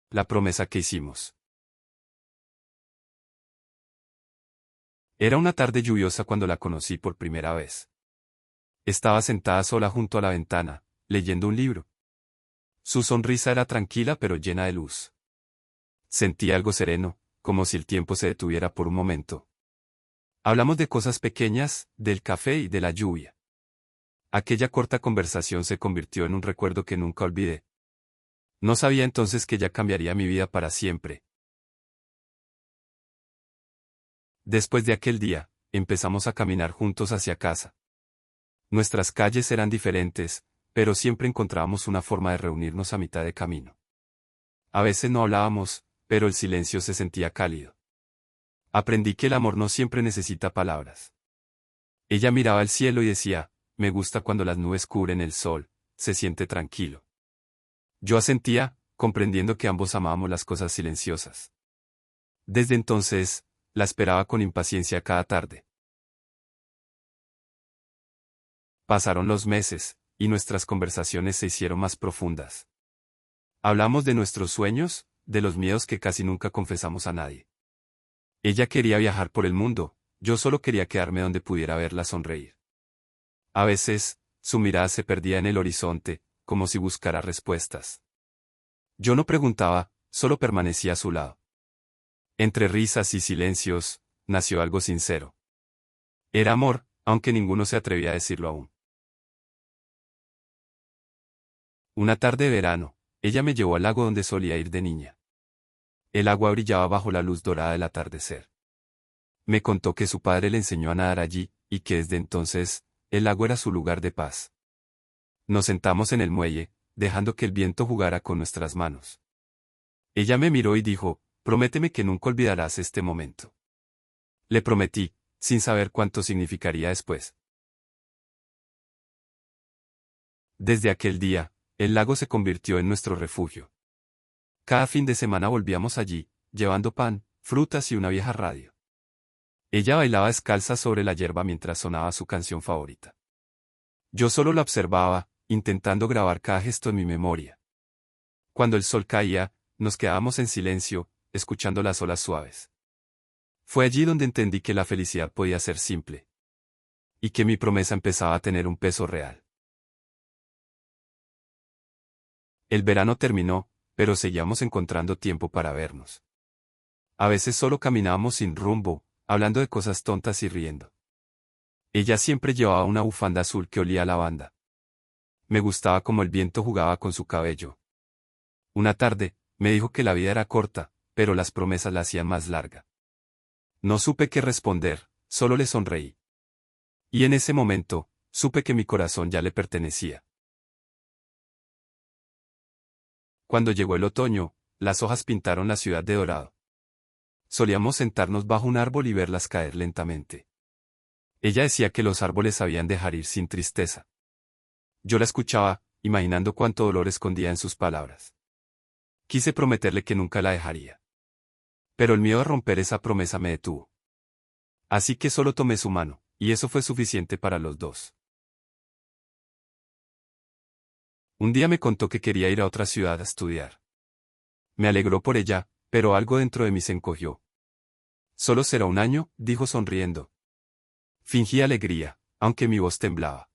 La promesa que hicimos. Era una tarde lluviosa cuando la conocí por primera vez. Estaba sentada sola junto a la ventana, leyendo un libro. Su sonrisa era tranquila pero llena de luz. Sentí algo sereno, como si el tiempo se detuviera por un momento. Hablamos de cosas pequeñas, del café y de la lluvia. Aquella corta conversación se convirtió en un recuerdo que nunca olvidé. No sabía entonces que ella cambiaría mi vida para siempre. Después de aquel día, empezamos a caminar juntos hacia casa. Nuestras calles eran diferentes, pero siempre encontrábamos una forma de reunirnos a mitad de camino. A veces no hablábamos, pero el silencio se sentía cálido. Aprendí que el amor no siempre necesita palabras. Ella miraba al cielo y decía, me gusta cuando las nubes cubren el sol, se siente tranquilo. Yo asentía, comprendiendo que ambos amábamos las cosas silenciosas. Desde entonces, la esperaba con impaciencia cada tarde. Pasaron los meses, y nuestras conversaciones se hicieron más profundas. Hablamos de nuestros sueños, de los miedos que casi nunca confesamos a nadie. Ella quería viajar por el mundo, yo solo quería quedarme donde pudiera verla sonreír. A veces, su mirada se perdía en el horizonte, como si buscara respuestas. Yo no preguntaba, solo permanecía a su lado. Entre risas y silencios, nació algo sincero. Era amor, aunque ninguno se atrevía a decirlo aún. Una tarde de verano, ella me llevó al lago donde solía ir de niña. El agua brillaba bajo la luz dorada del atardecer. Me contó que su padre le enseñó a nadar allí, y que desde entonces, el lago era su lugar de paz. Nos sentamos en el muelle, dejando que el viento jugara con nuestras manos. Ella me miró y dijo, prométeme que nunca olvidarás este momento. Le prometí, sin saber cuánto significaría después. Desde aquel día, el lago se convirtió en nuestro refugio. Cada fin de semana volvíamos allí, llevando pan, frutas y una vieja radio. Ella bailaba descalza sobre la hierba mientras sonaba su canción favorita. Yo solo la observaba, intentando grabar cada gesto en mi memoria. Cuando el sol caía, nos quedábamos en silencio, escuchando las olas suaves. Fue allí donde entendí que la felicidad podía ser simple. Y que mi promesa empezaba a tener un peso real. El verano terminó, pero seguíamos encontrando tiempo para vernos. A veces solo caminábamos sin rumbo, hablando de cosas tontas y riendo. Ella siempre llevaba una bufanda azul que olía a lavanda. Me gustaba como el viento jugaba con su cabello. Una tarde, me dijo que la vida era corta, pero las promesas la hacían más larga. No supe qué responder, solo le sonreí. Y en ese momento, supe que mi corazón ya le pertenecía. Cuando llegó el otoño, las hojas pintaron la ciudad de dorado. Solíamos sentarnos bajo un árbol y verlas caer lentamente. Ella decía que los árboles sabían dejar ir sin tristeza. Yo la escuchaba, imaginando cuánto dolor escondía en sus palabras. Quise prometerle que nunca la dejaría. Pero el miedo a romper esa promesa me detuvo. Así que solo tomé su mano, y eso fue suficiente para los dos. Un día me contó que quería ir a otra ciudad a estudiar. Me alegró por ella, pero algo dentro de mí se encogió. Solo será un año, dijo sonriendo. Fingí alegría, aunque mi voz temblaba.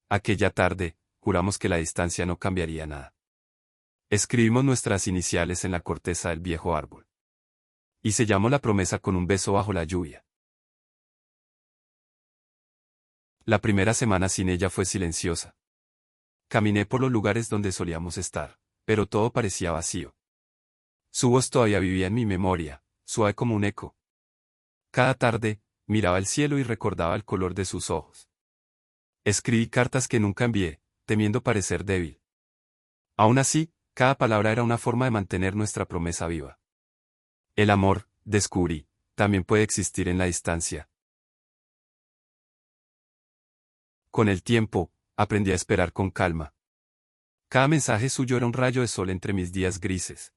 Aquella tarde, juramos que la distancia no cambiaría nada. Escribimos nuestras iniciales en la corteza del viejo árbol. Y sellamos la promesa con un beso bajo la lluvia. La primera semana sin ella fue silenciosa. Caminé por los lugares donde solíamos estar, pero todo parecía vacío. Su voz todavía vivía en mi memoria, suave como un eco. Cada tarde, miraba el cielo y recordaba el color de sus ojos. Escribí cartas que nunca envié, temiendo parecer débil. Aún así, cada palabra era una forma de mantener nuestra promesa viva. El amor, descubrí, también puede existir en la distancia. Con el tiempo, aprendí a esperar con calma. Cada mensaje suyo era un rayo de sol entre mis días grises.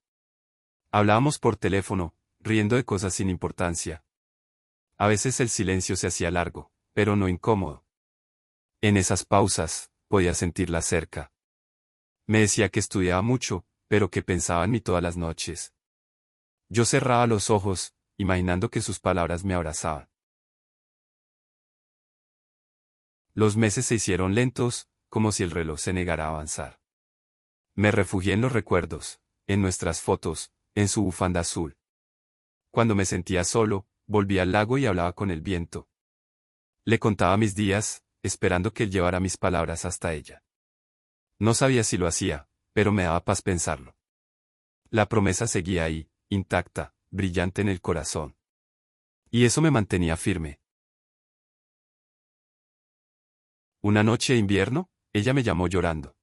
Hablábamos por teléfono, riendo de cosas sin importancia. A veces el silencio se hacía largo, pero no incómodo. En esas pausas, podía sentirla cerca. Me decía que estudiaba mucho, pero que pensaba en mí todas las noches. Yo cerraba los ojos, imaginando que sus palabras me abrazaban. Los meses se hicieron lentos, como si el reloj se negara a avanzar. Me refugié en los recuerdos, en nuestras fotos, en su bufanda azul. Cuando me sentía solo, volví al lago y hablaba con el viento. Le contaba mis días, esperando que él llevara mis palabras hasta ella. No sabía si lo hacía, pero me daba paz pensarlo. La promesa seguía ahí, intacta, brillante en el corazón. Y eso me mantenía firme. Una noche de invierno, ella me llamó llorando.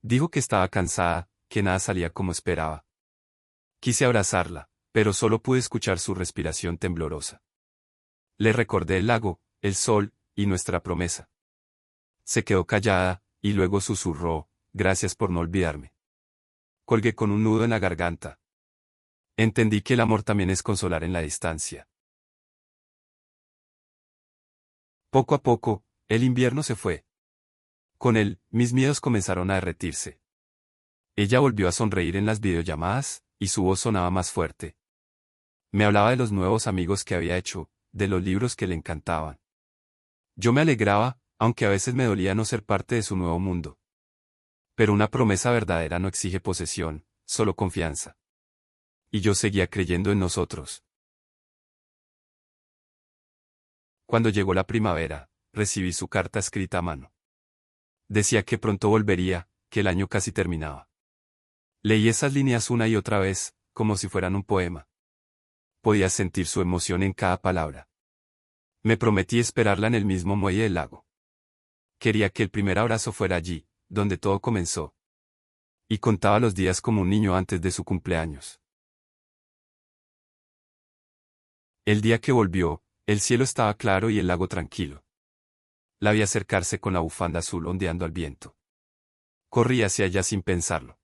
Dijo que estaba cansada, que nada salía como esperaba. Quise abrazarla, pero solo pude escuchar su respiración temblorosa. Le recordé el lago, el sol, y nuestra promesa. Se quedó callada, y luego susurró, gracias por no olvidarme. Colgué con un nudo en la garganta. Entendí que el amor también es consolar en la distancia. Poco a poco, el invierno se fue. Con él, mis miedos comenzaron a derretirse. Ella volvió a sonreír en las videollamadas, y su voz sonaba más fuerte. Me hablaba de los nuevos amigos que había hecho, de los libros que le encantaban. Yo me alegraba, aunque a veces me dolía no ser parte de su nuevo mundo. Pero una promesa verdadera no exige posesión, solo confianza. Y yo seguía creyendo en nosotros. Cuando llegó la primavera, recibí su carta escrita a mano. Decía que pronto volvería, que el año casi terminaba. Leí esas líneas una y otra vez, como si fueran un poema. Podía sentir su emoción en cada palabra. Me prometí esperarla en el mismo muelle del lago. Quería que el primer abrazo fuera allí, donde todo comenzó. Y contaba los días como un niño antes de su cumpleaños. El día que volvió, el cielo estaba claro y el lago tranquilo. La vi acercarse con la bufanda azul ondeando al viento. Corrí hacia allá sin pensarlo.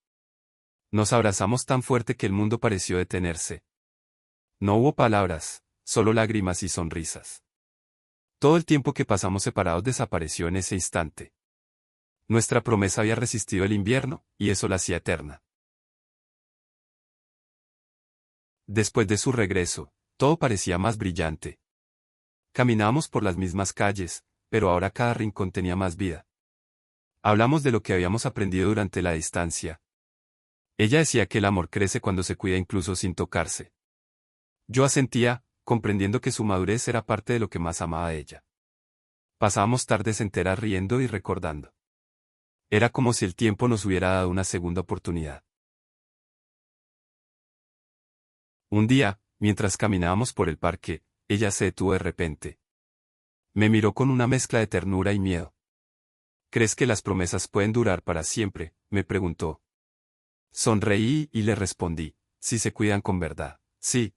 Nos abrazamos tan fuerte que el mundo pareció detenerse. No hubo palabras, solo lágrimas y sonrisas. Todo el tiempo que pasamos separados desapareció en ese instante. Nuestra promesa había resistido el invierno, y eso la hacía eterna. Después de su regreso, todo parecía más brillante. Caminábamos por las mismas calles, pero ahora cada rincón tenía más vida. Hablamos de lo que habíamos aprendido durante la distancia. Ella decía que el amor crece cuando se cuida incluso sin tocarse. Yo asentía, comprendiendo que su madurez era parte de lo que más amaba a ella. Pasábamos tardes enteras riendo y recordando. Era como si el tiempo nos hubiera dado una segunda oportunidad. Un día, mientras caminábamos por el parque, ella se detuvo de repente. Me miró con una mezcla de ternura y miedo. ¿Crees que las promesas pueden durar para siempre?, me preguntó. Sonreí y le respondí, si se cuidan con verdad, sí.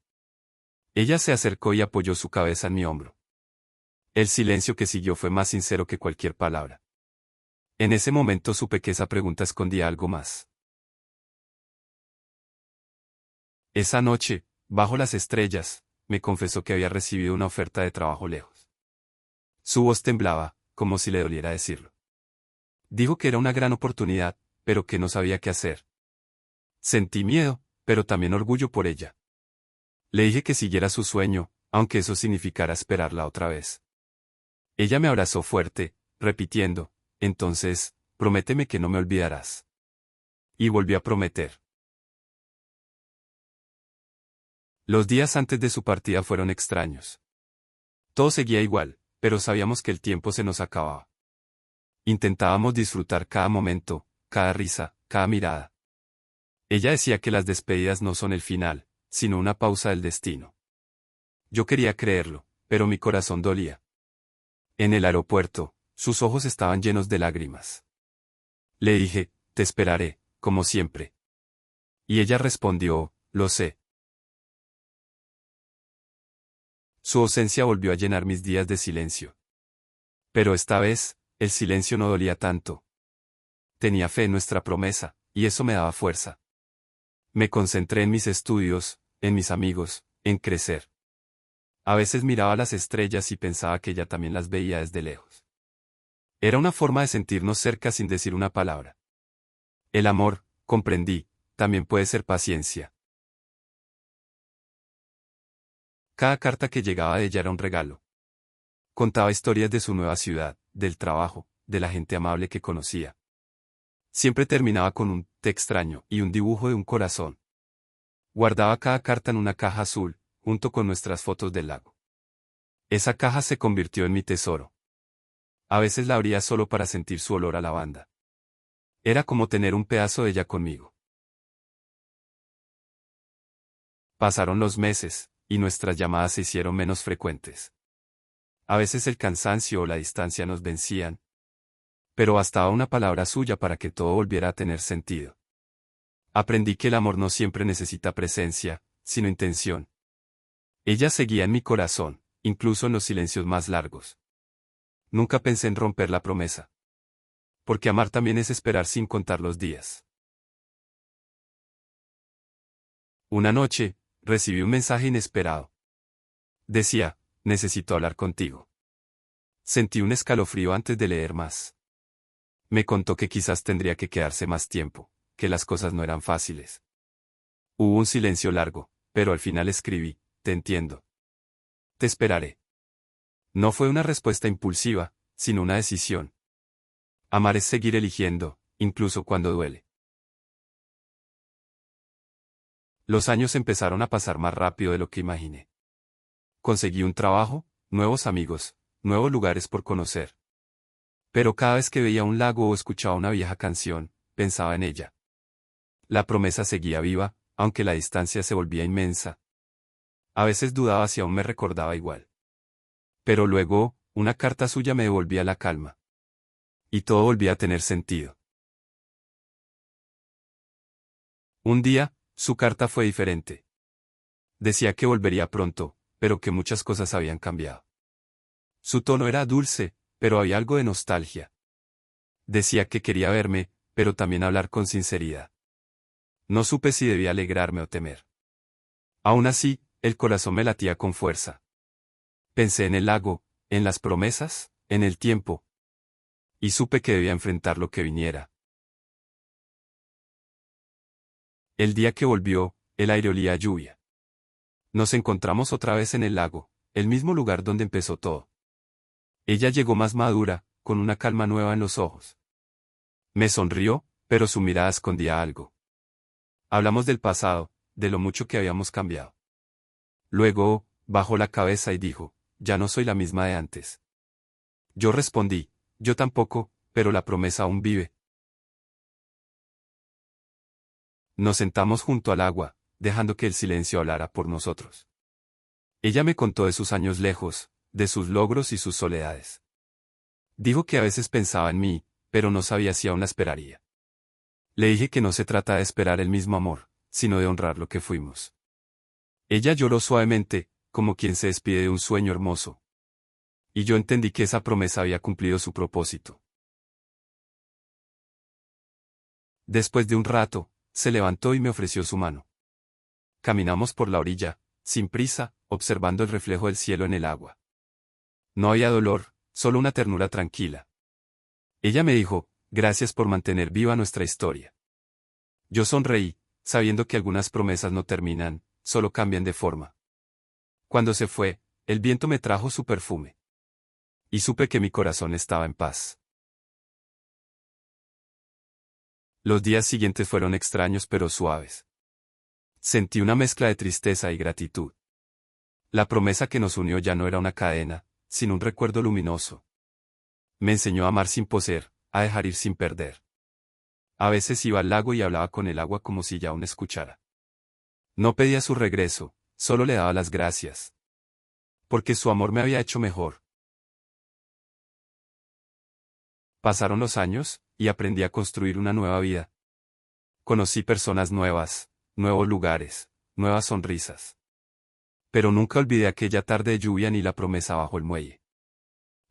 Ella se acercó y apoyó su cabeza en mi hombro. El silencio que siguió fue más sincero que cualquier palabra. En ese momento supe que esa pregunta escondía algo más. Esa noche, bajo las estrellas, me confesó que había recibido una oferta de trabajo lejos. Su voz temblaba, como si le doliera decirlo. Dijo que era una gran oportunidad, pero que no sabía qué hacer. Sentí miedo, pero también orgullo por ella. Le dije que siguiera su sueño, aunque eso significara esperarla otra vez. Ella me abrazó fuerte, repitiendo, entonces, prométeme que no me olvidarás. Y volvió a prometer. Los días antes de su partida fueron extraños. Todo seguía igual, pero sabíamos que el tiempo se nos acababa. Intentábamos disfrutar cada momento, cada risa, cada mirada. Ella decía que las despedidas no son el final, sino una pausa del destino. Yo quería creerlo, pero mi corazón dolía. En el aeropuerto, sus ojos estaban llenos de lágrimas. Le dije, te esperaré, como siempre. Y ella respondió, lo sé. Su ausencia volvió a llenar mis días de silencio. Pero esta vez, el silencio no dolía tanto. Tenía fe en nuestra promesa, y eso me daba fuerza. Me concentré en mis estudios, en mis amigos, en crecer. A veces miraba las estrellas y pensaba que ella también las veía desde lejos. Era una forma de sentirnos cerca sin decir una palabra. El amor, comprendí, también puede ser paciencia. Cada carta que llegaba de ella era un regalo. Contaba historias de su nueva ciudad, del trabajo, de la gente amable que conocía. Siempre terminaba con un "te extraño" y un dibujo de un corazón. Guardaba cada carta en una caja azul, junto con nuestras fotos del lago. Esa caja se convirtió en mi tesoro. A veces la abría solo para sentir su olor a lavanda. Era como tener un pedazo de ella conmigo. Pasaron los meses, y nuestras llamadas se hicieron menos frecuentes. A veces el cansancio o la distancia nos vencían. Pero bastaba una palabra suya para que todo volviera a tener sentido. Aprendí que el amor no siempre necesita presencia, sino intención. Ella seguía en mi corazón, incluso en los silencios más largos. Nunca pensé en romper la promesa. Porque amar también es esperar sin contar los días. Una noche, recibí un mensaje inesperado. Decía: necesito hablar contigo. Sentí un escalofrío antes de leer más. Me contó que quizás tendría que quedarse más tiempo, que las cosas no eran fáciles. Hubo un silencio largo, pero al final escribí: te entiendo. Te esperaré. No fue una respuesta impulsiva, sino una decisión. Amar es seguir eligiendo, incluso cuando duele. Los años empezaron a pasar más rápido de lo que imaginé. Conseguí un trabajo, nuevos amigos, nuevos lugares por conocer. Pero cada vez que veía un lago o escuchaba una vieja canción, pensaba en ella. La promesa seguía viva, aunque la distancia se volvía inmensa. A veces dudaba si aún me recordaba igual. Pero luego, una carta suya me devolvía la calma. Y todo volvía a tener sentido. Un día, su carta fue diferente. Decía que volvería pronto, pero que muchas cosas habían cambiado. Su tono era dulce, pero había algo de nostalgia. Decía que quería verme, pero también hablar con sinceridad. No supe si debía alegrarme o temer. Aún así, el corazón me latía con fuerza. Pensé en el lago, en las promesas, en el tiempo. Y supe que debía enfrentar lo que viniera. El día que volvió, el aire olía a lluvia. Nos encontramos otra vez en el lago, el mismo lugar donde empezó todo. Ella llegó más madura, con una calma nueva en los ojos. Me sonrió, pero su mirada escondía algo. Hablamos del pasado, de lo mucho que habíamos cambiado. Luego, bajó la cabeza y dijo: ya no soy la misma de antes. Yo respondí: yo tampoco, pero la promesa aún vive. Nos sentamos junto al agua, dejando que el silencio hablara por nosotros. Ella me contó de sus años lejos, de sus logros y sus soledades. Dijo que a veces pensaba en mí, pero no sabía si aún la esperaría. Le dije que no se trata de esperar el mismo amor, sino de honrar lo que fuimos. Ella lloró suavemente, como quien se despide de un sueño hermoso. Y yo entendí que esa promesa había cumplido su propósito. Después de un rato, se levantó y me ofreció su mano. Caminamos por la orilla, sin prisa, observando el reflejo del cielo en el agua. No había dolor, solo una ternura tranquila. Ella me dijo: gracias por mantener viva nuestra historia. Yo sonreí, sabiendo que algunas promesas no terminan, solo cambian de forma. Cuando se fue, el viento me trajo su perfume. Y supe que mi corazón estaba en paz. Los días siguientes fueron extraños pero suaves. Sentí una mezcla de tristeza y gratitud. La promesa que nos unió ya no era una cadena, sino un recuerdo luminoso. Me enseñó a amar sin poseer, a dejar ir sin perder. A veces iba al lago y hablaba con el agua como si ya aún escuchara. No pedía su regreso, solo le daba las gracias. Porque su amor me había hecho mejor. Pasaron los años, y aprendí a construir una nueva vida. Conocí personas nuevas, nuevos lugares, nuevas sonrisas. Pero nunca olvidé aquella tarde de lluvia ni la promesa bajo el muelle.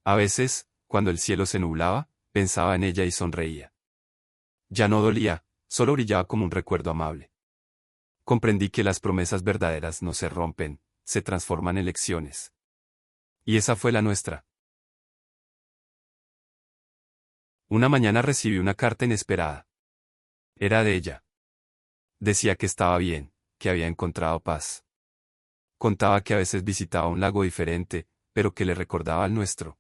A veces, cuando el cielo se nublaba, pensaba en ella y sonreía. Ya no dolía, solo brillaba como un recuerdo amable. Comprendí que las promesas verdaderas no se rompen, se transforman en lecciones. Y esa fue la nuestra. Una mañana recibí una carta inesperada. Era de ella. Decía que estaba bien, que había encontrado paz. Contaba que a veces visitaba un lago diferente, pero que le recordaba al nuestro.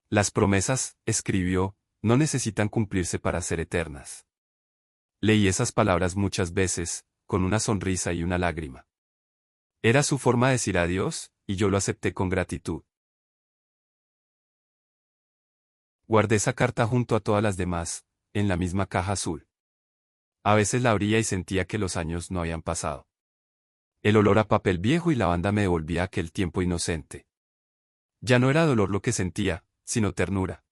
Las promesas, escribió, no necesitan cumplirse para ser eternas. Leí esas palabras muchas veces, con una sonrisa y una lágrima. Era su forma de decir adiós, y yo lo acepté con gratitud. Guardé esa carta junto a todas las demás, en la misma caja azul. A veces la abría y sentía que los años no habían pasado. El olor a papel viejo y lavanda me devolvía aquel tiempo inocente. Ya no era dolor lo que sentía, sino ternura.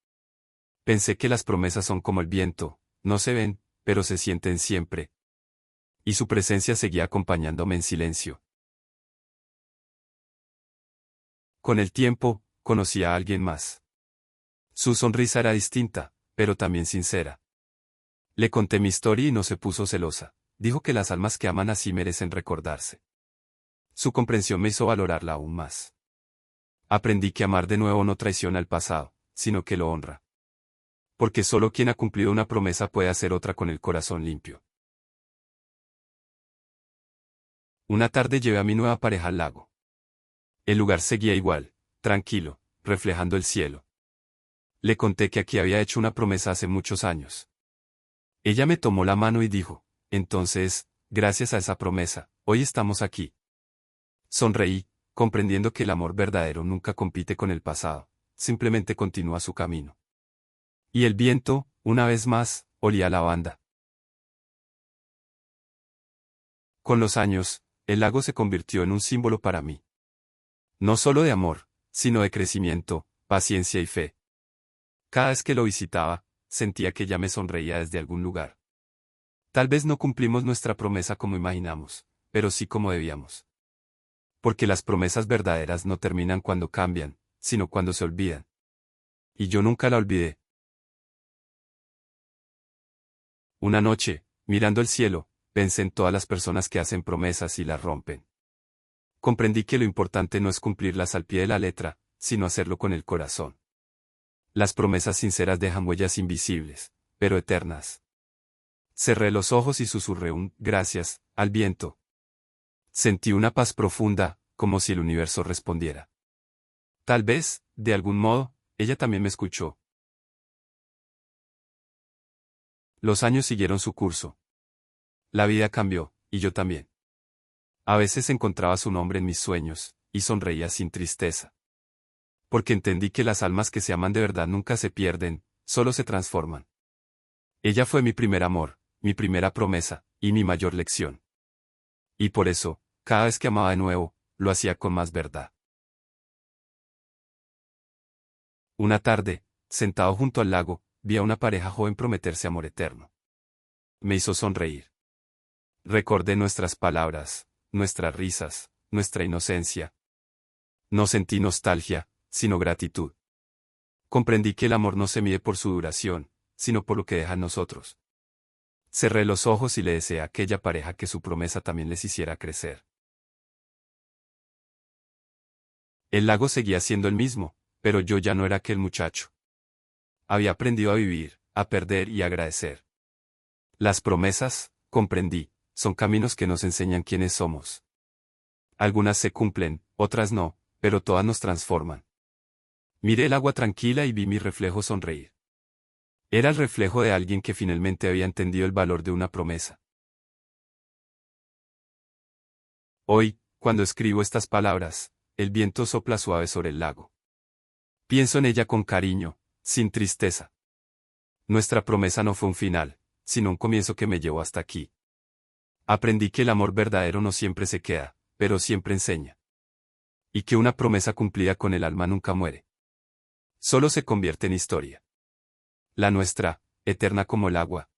Pensé que las promesas son como el viento, no se ven, pero se sienten siempre. Y su presencia seguía acompañándome en silencio. Con el tiempo, conocí a alguien más. Su sonrisa era distinta, pero también sincera. Le conté mi historia y no se puso celosa. Dijo que las almas que aman así merecen recordarse. Su comprensión me hizo valorarla aún más. Aprendí que amar de nuevo no traiciona el pasado, sino que lo honra. Porque solo quien ha cumplido una promesa puede hacer otra con el corazón limpio. Una tarde llevé a mi nueva pareja al lago. El lugar seguía igual, tranquilo, reflejando el cielo. Le conté que aquí había hecho una promesa hace muchos años. Ella me tomó la mano y dijo, entonces, gracias a esa promesa, hoy estamos aquí. Sonreí, comprendiendo que el amor verdadero nunca compite con el pasado, simplemente continúa su camino. Y el viento, una vez más, olía a lavanda. Con los años, el lago se convirtió en un símbolo para mí. No solo de amor, sino de crecimiento, paciencia y fe. Cada vez que lo visitaba, sentía que ella me sonreía desde algún lugar. Tal vez no cumplimos nuestra promesa como imaginamos, pero sí como debíamos. Porque las promesas verdaderas no terminan cuando cambian, sino cuando se olvidan. Y yo nunca la olvidé. Una noche, mirando el cielo, pensé en todas las personas que hacen promesas y las rompen. Comprendí que lo importante no es cumplirlas al pie de la letra, sino hacerlo con el corazón. Las promesas sinceras dejan huellas invisibles, pero eternas. Cerré los ojos y susurré un gracias al viento. Sentí una paz profunda, como si el universo respondiera. Tal vez, de algún modo, ella también me escuchó. Los años siguieron su curso. La vida cambió, y yo también. A veces encontraba su nombre en mis sueños, y sonreía sin tristeza. Porque entendí que las almas que se aman de verdad nunca se pierden, solo se transforman. Ella fue mi primer amor, mi primera promesa, y mi mayor lección. Y por eso, cada vez que amaba de nuevo, lo hacía con más verdad. Una tarde, sentado junto al lago, vi a una pareja joven prometerse amor eterno. Me hizo sonreír. Recordé nuestras palabras, nuestras risas, nuestra inocencia. No sentí nostalgia, sino gratitud. Comprendí que el amor no se mide por su duración, sino por lo que deja en nosotros. Cerré los ojos y le deseé a aquella pareja que su promesa también les hiciera crecer. El lago seguía siendo el mismo, pero yo ya no era aquel muchacho. Había aprendido a vivir, a perder y a agradecer. Las promesas, comprendí, son caminos que nos enseñan quiénes somos. Algunas se cumplen, otras no, pero todas nos transforman. Miré el agua tranquila y vi mi reflejo sonreír. Era el reflejo de alguien que finalmente había entendido el valor de una promesa. Hoy, cuando escribo estas palabras, el viento sopla suave sobre el lago. Pienso en ella con cariño, sin tristeza. Nuestra promesa no fue un final, sino un comienzo que me llevó hasta aquí. Aprendí que el amor verdadero no siempre se queda, pero siempre enseña. Y que una promesa cumplida con el alma nunca muere. Solo se convierte en historia. La nuestra, eterna como el agua,